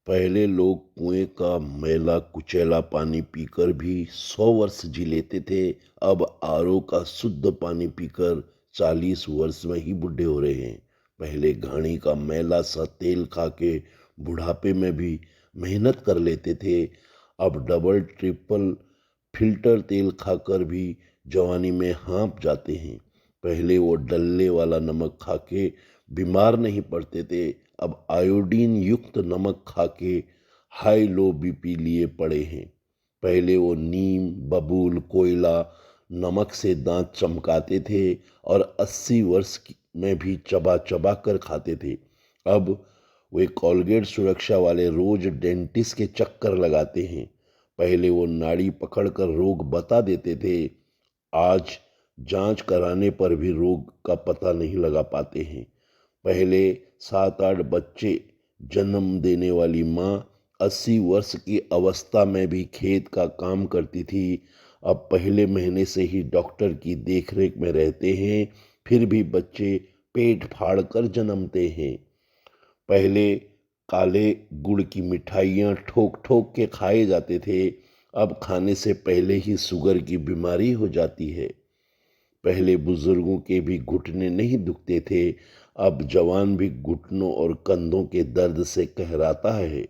पहले लोग कुएं का मैला कुचैला पानी पीकर भी 100 वर्ष जी लेते थे। अब आरओ का शुद्ध पानी पीकर 40 वर्ष में ही बूढ़े हो रहे हैं। पहले घानी का मैला सा तेल खा के बुढ़ापे में भी मेहनत कर लेते थे। अब डबल ट्रिपल फिल्टर तेल खाकर भी जवानी में हाँफ जाते हैं। पहले वो डल्ले वाला नमक खा के बीमार नहीं पड़ते थे। अब आयोडीन युक्त नमक खा के हाई लो बीपी लिए पड़े हैं। पहले वो नीम बबूल कोयला नमक से दांत चमकाते थे और 80 वर्ष में भी चबा चबा कर खाते थे। अब वे कोलगेट सुरक्षा वाले रोज डेंटिस्ट के चक्कर लगाते हैं। पहले वो नाड़ी पकड़कर रोग बता देते थे। आज जांच कराने पर भी रोग का पता नहीं लगा पाते हैं। पहले 7-8 बच्चे जन्म देने वाली माँ 80 वर्ष की अवस्था में भी खेत का काम करती थी। अब पहले महीने से ही डॉक्टर की देखरेख में रहते हैं, फिर भी बच्चे पेट फाड़ कर जन्मते हैं। पहले काले गुड़ की मिठाइयाँ ठोक ठोक के खाए जाते थे। अब खाने से पहले ही शुगर की बीमारी हो जाती है। पहले बुजुर्गों के भी घुटने नहीं दुखते थे। अब जवान भी घुटनों और कंधों के दर्द से कहराता है।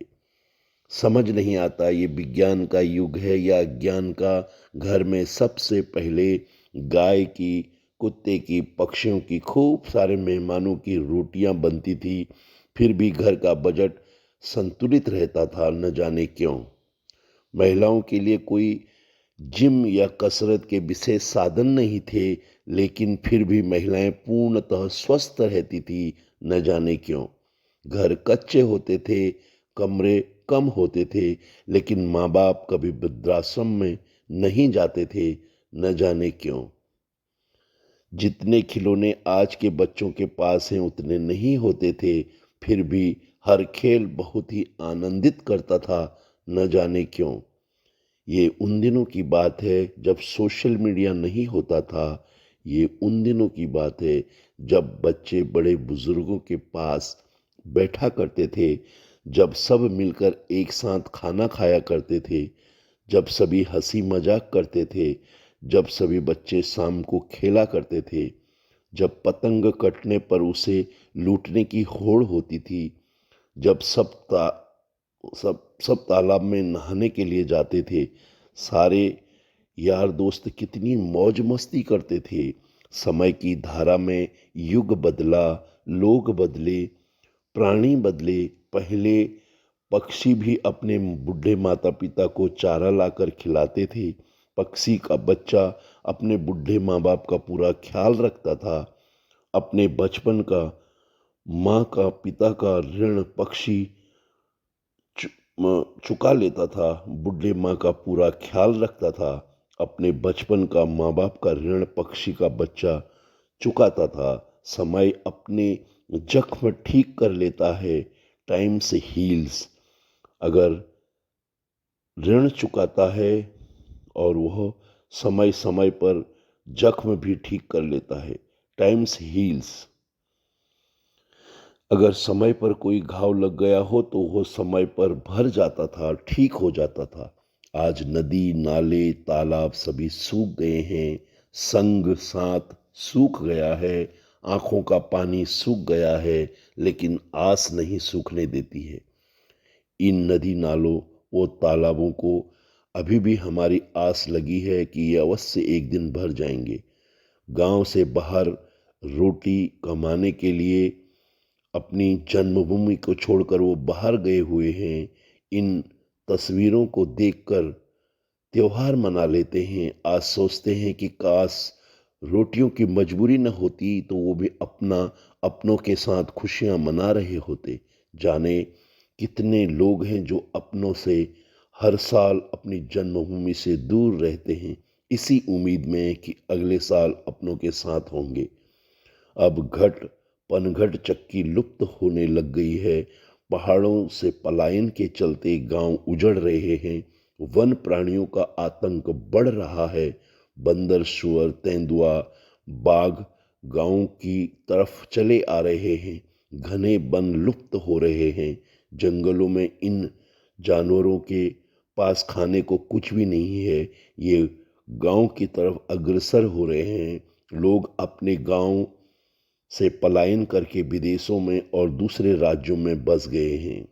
समझ नहीं आता ये विज्ञान का युग है या अज्ञान का। घर में सबसे पहले गाय की, कुत्ते की, पक्षियों की, खूब सारे मेहमानों की रोटियां बनती थी। फिर भी घर का बजट संतुलित रहता था, न जाने क्यों। महिलाओं के लिए कोई जिम या कसरत के विशेष साधन नहीं थे, लेकिन फिर भी महिलाएं पूर्णतः स्वस्थ रहती थी, न जाने क्यों। घर कच्चे होते थे, कमरे कम होते थे, लेकिन माँ बाप कभी वृद्धाश्रम में नहीं जाते थे, न जाने क्यों। जितने खिलौने आज के बच्चों के पास हैं उतने नहीं होते थे, फिर भी हर खेल बहुत ही आनंदित करता था, न जाने क्यों। ये उन दिनों की बात है जब सोशल मीडिया नहीं होता था। ये उन दिनों की बात है जब बच्चे बड़े बुजुर्गों के पास बैठा करते थे, जब सब मिलकर एक साथ खाना खाया करते थे, जब सभी हंसी मजाक करते थे, जब सभी बच्चे शाम को खेला करते थे, जब पतंग कटने पर उसे लूटने की होड़ होती थी, जब सब तालाब में नहाने के लिए जाते थे। सारे यार दोस्त कितनी मौज मस्ती करते थे। समय की धारा में युग बदला, लोग बदले, प्राणी बदले। पहले पक्षी भी अपने बूढ़े माता पिता को चारा लाकर खिलाते थे। पक्षी का बच्चा अपने बूढ़े माँ बाप का पूरा ख्याल रखता था। अपने बचपन का, माँ का, पिता का ऋण पक्षी चुका लेता था। बूढ़े माँ का पूरा ख्याल रखता था। अपने बचपन का, माँ बाप का ऋण पक्षी का बच्चा चुकाता था। समय अपने जख्म ठीक कर लेता है, टाइम से हील्स। अगर ऋण चुकाता है और वह समय समय पर जख्म भी ठीक कर लेता है, टाइम से हील्स। अगर समय पर कोई घाव लग गया हो तो वो समय पर भर जाता था, ठीक हो जाता था। आज नदी नाले तालाब सभी सूख गए हैं। संग साथ सूख गया है। आंखों का पानी सूख गया है, लेकिन आस नहीं सूखने देती है। इन नदी नालों और तालाबों को अभी भी हमारी आस लगी है कि ये अवश्य एक दिन भर जाएंगे। गांव से बाहर रोटी कमाने के लिए अपनी जन्मभूमि को छोड़कर वो बाहर गए हुए हैं। इन तस्वीरों को देखकर त्योहार मना लेते हैं। आज सोचते हैं कि काश रोटियों की मजबूरी न होती तो वो भी अपनों के साथ खुशियां मना रहे होते। जाने कितने लोग हैं जो अपनों से हर साल अपनी जन्मभूमि से दूर रहते हैं, इसी उम्मीद में कि अगले साल अपनों के साथ होंगे। अब पनघट चक्की लुप्त होने लग गई है। पहाड़ों से पलायन के चलते गांव उजड़ रहे हैं। वन प्राणियों का आतंक बढ़ रहा है। बंदर, सुअर, तेंदुआ, बाघ गांव की तरफ चले आ रहे हैं। घने वन लुप्त हो रहे हैं। जंगलों में इन जानवरों के पास खाने को कुछ भी नहीं है। ये गांव की तरफ अग्रसर हो रहे हैं। लोग अपने गांव से पलायन करके विदेशों में और दूसरे राज्यों में बस गए हैं।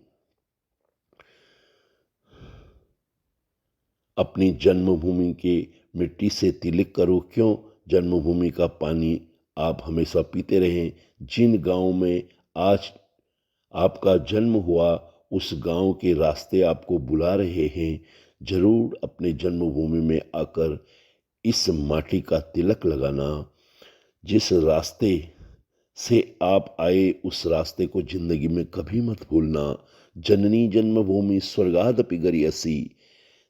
अपनी जन्मभूमि के मिट्टी से तिलक करो क्यों, जन्मभूमि का पानी आप हमेशा पीते रहें। जिन गांव में आज आपका जन्म हुआ उस गांव के रास्ते आपको बुला रहे हैं। जरूर अपने जन्मभूमि में आकर इस माटी का तिलक लगाना। जिस रास्ते से आप आए उस रास्ते को जिंदगी में कभी मत भूलना। जननी जन्मभूमि स्वर्गादपि गरीयसी।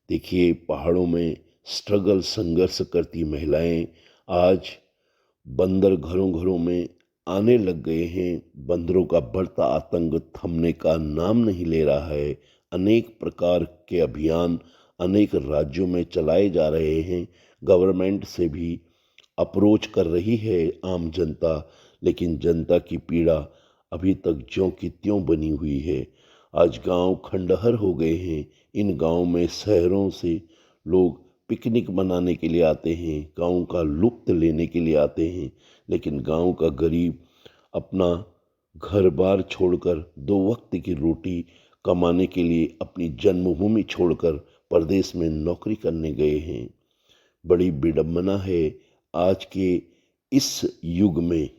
देखिए, पहाड़ों में स्ट्रगल संघर्ष करती महिलाएं आज बंदर घरों घरों में आने लग गए हैं। बंदरों का बढ़ता आतंक थमने का नाम नहीं ले रहा है। अनेक प्रकार के अभियान अनेक राज्यों में चलाए जा रहे हैं। गवर्नमेंट से भी अप्रोच कर रही है आम जनता, लेकिन जनता की पीड़ा अभी तक ज्यों की त्यों बनी हुई है। आज गांव खंडहर हो गए हैं। इन गांव में शहरों से लोग पिकनिक मनाने के लिए आते हैं, गांव का लुत्फ लेने के लिए आते हैं, लेकिन गांव का गरीब अपना घर बार छोड़कर दो वक्त की रोटी कमाने के लिए अपनी जन्मभूमि छोड़कर परदेश में नौकरी करने गए हैं। बड़ी विडंबना है आज के इस युग में